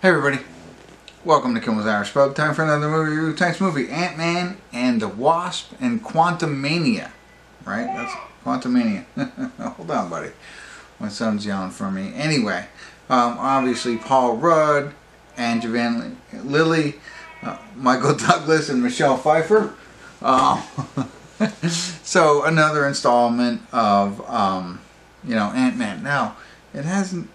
Hey everybody, welcome to Kimmel's Irish Pub. Time for another movie review. Tonight's movie, Ant-Man and the Wasp and Quantumania. Right? That's Quantumania. Hold on, buddy. My son's yelling for me. Anyway, obviously Paul Rudd and Evangeline, Lilly, Michael Douglas and Michelle Pfeiffer. So another installment of Ant-Man. Now, it hasn't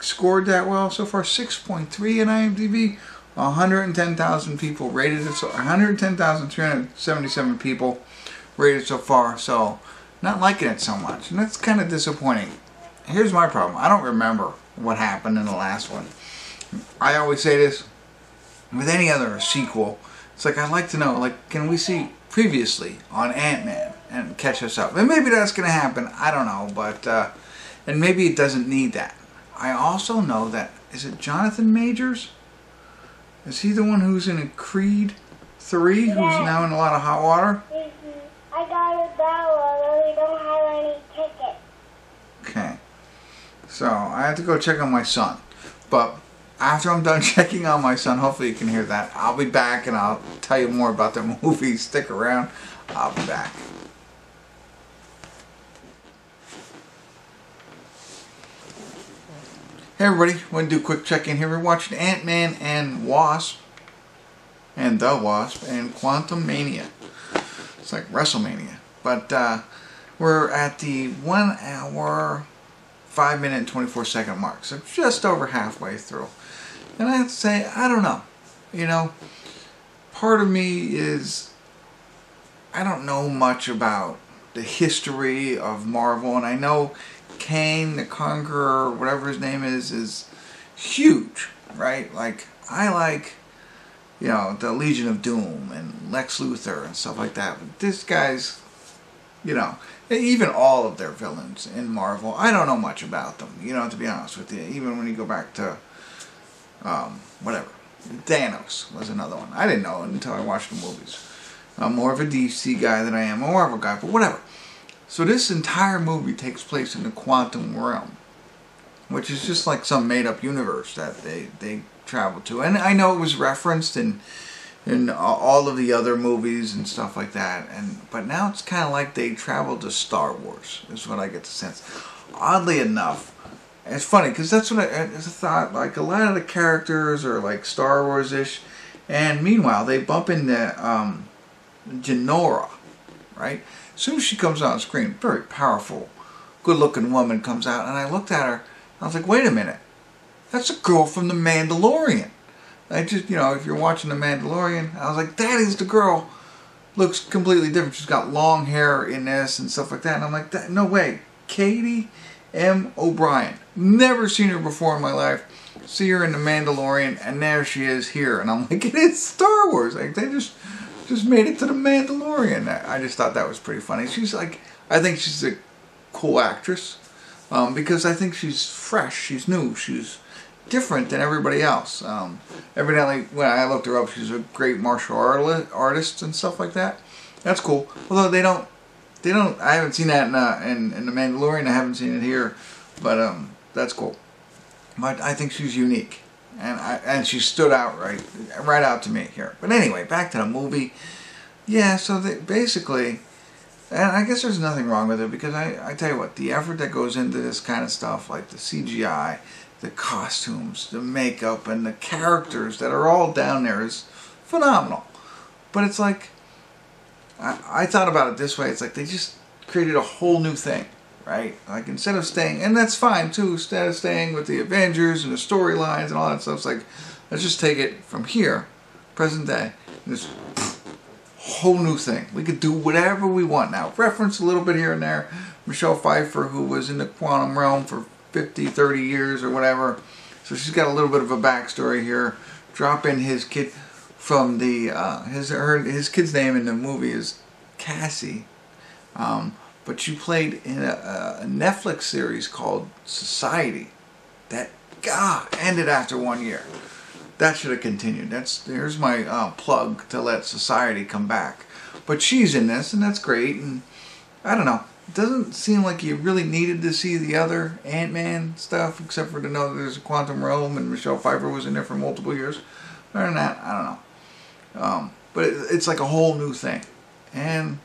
scored that well so far. 6.3 in IMDb. 110,000 people rated it. So 110,377 people rated so far. So not liking it so much, and that's kind of disappointing. Here's my problem. I don't remember what happened in the last one. I always say this with any other sequel. It's like, I'd like to know, like, can we see previously on Ant-Man and catch us up? And maybe that's going to happen. I don't know, but and maybe it doesn't need that. I also know that, is it Jonathan Majors? Is he the one who's in Creed 3, who's now in a lot of hot water? I got a download, but we don't have any tickets. Okay. So, I have to go check on my son. But after I'm done checking on my son, hopefully you can hear that, I'll be back and I'll tell you more about the movie. Stick around. I'll be back. Hey everybody, want to do a quick check-in here. We're watching Ant-Man and Wasp, and the Wasp, and Quantumania. It's like WrestleMania. But we're at the 1 hour, 5 minute, and 24 second mark. So just over halfway through. And I have to say, I don't know. You know, part of me is, I don't know much about the history of Marvel, and I know Kane the Conqueror, whatever his name is huge, right? Like, I like, the Legion of Doom and Lex Luthor and stuff like that. But this guy's, even all of their villains in Marvel, I don't know much about them, to be honest with you. Even when you go back to, whatever, Thanos was another one. I didn't know until I watched the movies. I'm more of a DC guy than I am a Marvel guy, but whatever. So this entire movie takes place in the quantum realm, which is just like some made-up universe that they travel to. And I know it was referenced in all of the other movies and stuff like that. But now it's kind of like they traveled to Star Wars, is what I get the sense. Oddly enough, it's funny because that's what I thought. Like, a lot of the characters are like Star Wars-ish, and meanwhile they bump into Jinora, right? As soon as she comes on screen, very powerful, good-looking woman comes out, and I looked at her, and I was like, wait a minute, that's a girl from The Mandalorian. I just, if you're watching The Mandalorian, I was like, that is the girl. Looks completely different. She's got long hair in this and stuff like that, and I'm like, no way. Katy M. O'Brien. Never seen her before in my life. See her in The Mandalorian, and there she is here, and I'm like, it is Star Wars. Like, they just made it to The Mandalorian. I just thought that was pretty funny. She's like, I think she's a cool actress because I think she's fresh, she's new, she's different than everybody else. Evidently, when I looked her up, she's a great martial artist and stuff like that. That's cool. Although they don't. I haven't seen that in The Mandalorian. I haven't seen it here, but that's cool. But I think she's unique. And she stood out right out to me here. But anyway, back to the movie. Yeah, so basically, and I guess there's nothing wrong with it because I tell you what, the effort that goes into this kind of stuff, like the CGI, the costumes, the makeup, and the characters that are all down there is phenomenal. But it's like, I thought about it this way, it's like they just created a whole new thing. Right? Like, instead of staying, and that's fine too, instead of staying with the Avengers and the storylines and all that stuff, it's like, let's just take it from here, present day, this whole new thing. We could do whatever we want now. Reference a little bit here and there. Michelle Pfeiffer, who was in the quantum realm for 50, 30 years or whatever, so she's got a little bit of a backstory here. Drop in his kid from the, his kid's name in the movie is Cassie. But she played in a Netflix series called Society that, ended after 1 year. That should have continued. Here's my plug to let Society come back. But she's in this, and that's great. And I don't know. it doesn't seem like you really needed to see the other Ant-Man stuff, except for to know that there's a quantum realm and Michelle Pfeiffer was in there for multiple years. Other than that, I don't know. But it's like a whole new thing. And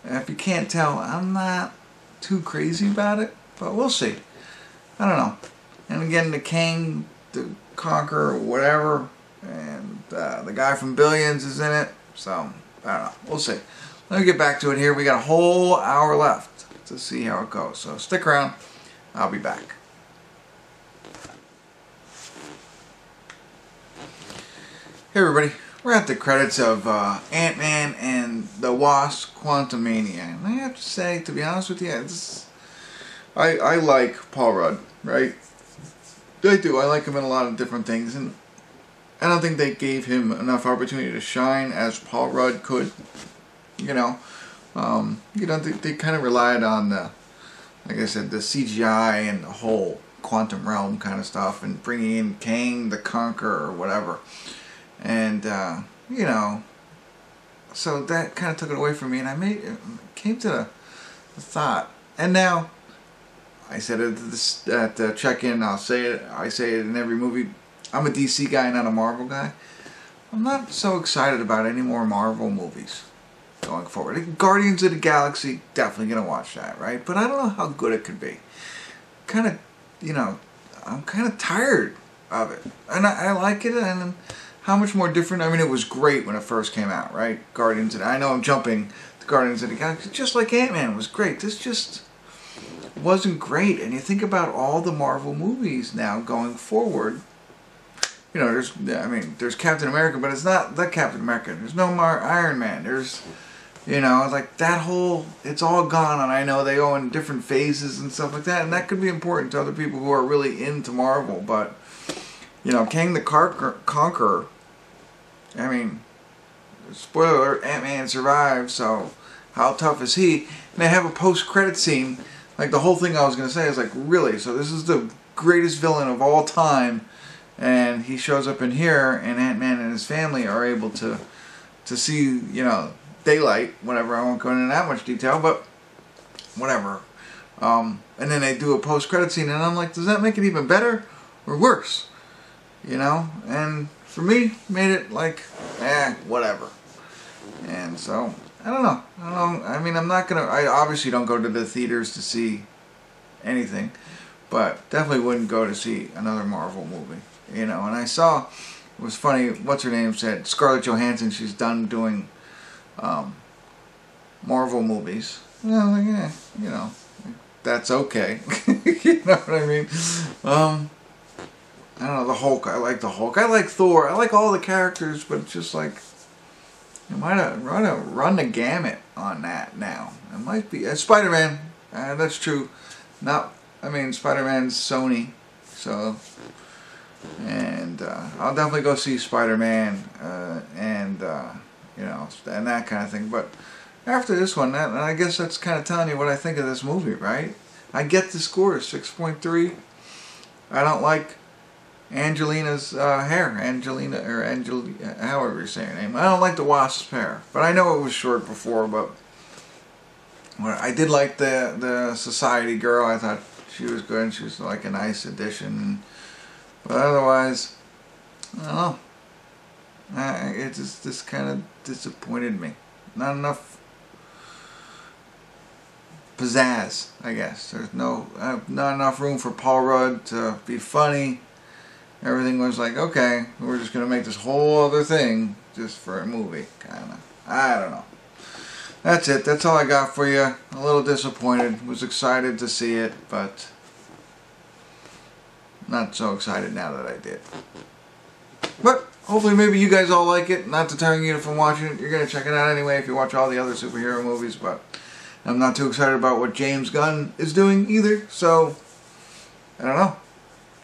if you can't tell, I'm not too crazy about it, but we'll see. I don't know. And again, the Kang, the Conqueror, whatever, and the guy from Billions is in it. So, I don't know. We'll see. Let me get back to it here. We got a whole hour left to see how it goes. So stick around. I'll be back. Hey everybody. We're at the credits of Ant-Man and the Wasp: Quantumania. And I have to say, to be honest with you, I like Paul Rudd, right? I do. I like him in a lot of different things. And I don't think they gave him enough opportunity to shine as Paul Rudd could. You know, they kind of relied on like I said, the CGI and the whole quantum realm kind of stuff, and bringing in Kang the Conqueror or whatever, and you know, so that kind of took it away from me, and came to the thought, and now I said it at the check-in. I say it in every movie. I'm a DC guy, not a Marvel guy. I'm not so excited about any more Marvel movies going forward. Guardians of the Galaxy, definitely gonna watch that, right? But I don't know how good it could be. Kind of, you know, I'm kind of tired of it, and I like it. And how much more different? I mean, it was great when it first came out, right? I know I'm jumping to Guardians of the Galaxy, just like Ant-Man was great. This just wasn't great. And you think about all the Marvel movies now going forward. You know, there's Captain America, but it's not the Captain America. There's no Iron Man. There's, you know, like that whole, it's all gone, and I know they go in different phases and stuff like that, and that could be important to other people who are really into Marvel, but, you know, Kang the Conqueror, I mean, spoiler alert, Ant-Man survived, so how tough is he? And they have a post-credit scene, like the whole thing I was going to say is like, really? So this is the greatest villain of all time, and he shows up in here, and Ant-Man and his family are able to see, you know, daylight, whatever. I won't go into that much detail, but whatever. And then they do a post-credit scene, and I'm like, does that make it even better or worse? You know? And for me, made it like, whatever. And so, I don't know. I mean, I obviously don't go to the theaters to see anything, but definitely wouldn't go to see another Marvel movie. You know, and I saw, it was funny, what's her name said, Scarlett Johansson, she's done doing Marvel movies. And I was like, you know, that's okay. You know what I mean? I don't know, the Hulk, I like the Hulk. I like Thor, I like all the characters, but it's just like, you might run the gamut on that now. It might be, Spider-Man, that's true. Spider-Man's Sony, so, and I'll definitely go see Spider-Man, you know, and that kind of thing. But after this one, and I guess that's kind of telling you what I think of this movie, right? I get the score, 6.3. I don't like Angelina's hair, however you say her name. I don't like the Wasp's hair, but I know it was short before. But I did like the Society girl. I thought she was good, and she was like a nice addition. But otherwise, I don't know. It just kind of disappointed me. Not enough pizzazz, I guess. There's not enough room for Paul Rudd to be funny. Everything was like, okay, we're just going to make this whole other thing just for a movie, kind of. I don't know. That's it. That's all I got for you. A little disappointed. Was excited to see it, but not so excited now that I did. But hopefully maybe you guys all like it. Not deterring you from watching it. You're going to check it out anyway if you watch all the other superhero movies, but I'm not too excited about what James Gunn is doing either, so I don't know.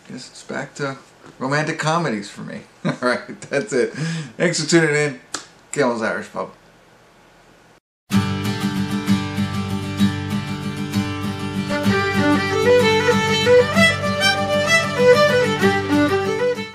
Guess it's back to romantic comedies for me. Alright, that's it. Thanks for tuning in. Kimmel's Irish Pub.